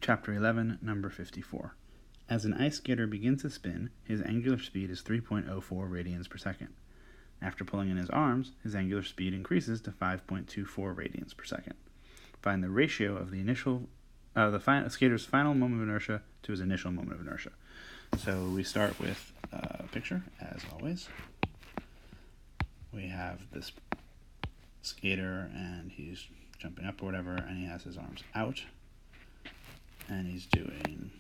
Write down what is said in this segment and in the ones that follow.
Chapter 11, number 54. As an ice skater begins to spin, his angular speed is 3.04 radians per second. After pulling in his arms, his angular speed increases to 5.24 radians per second. Find the ratio of the skater's final moment of inertia to his initial moment of inertia. So we start with a picture, as always. We have this skater, and he's jumping up or whatever, and he has his arms out, and he's doing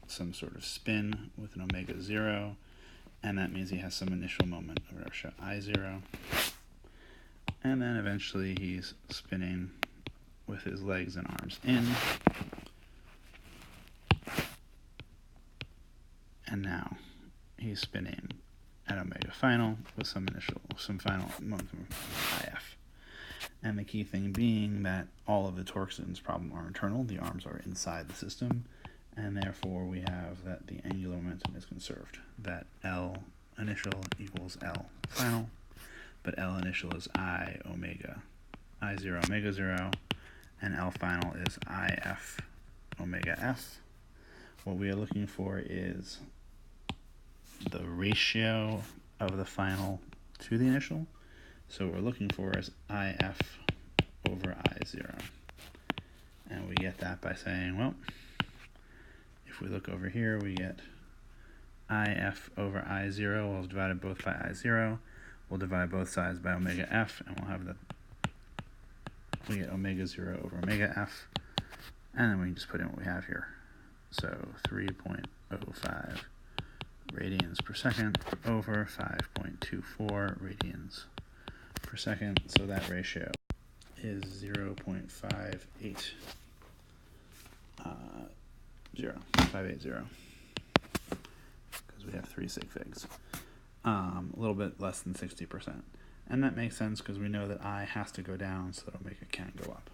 some sort of spin with an omega 0, and that means he has some initial moment of inertia, I0, and then eventually he's spinning with his legs and arms in, and now he's spinning at omega final with some final momentum IF. And the key thing being that all of the torques in this problem are internal, the arms are inside the system, and therefore we have that the angular momentum is conserved, that L initial equals L final, but L initial is I0 omega 0, and L final is IF omega F. What we are looking for is the ratio of the final to the initial. So what we're looking for is IF over I0. And we get that by saying, well, if we look over here, we get IF over I0. We'll divide it both by I0. We'll divide both sides by omega F, and we'll have we get omega 0 over omega F. And then we can just put in what we have here. So 3.05 radians per second over 5.24 radians per second. So that ratio is 0.580. 580, because we have 3 sig figs. A little bit less than 60%. And that makes sense because we know that I has to go down so that omega can't go up.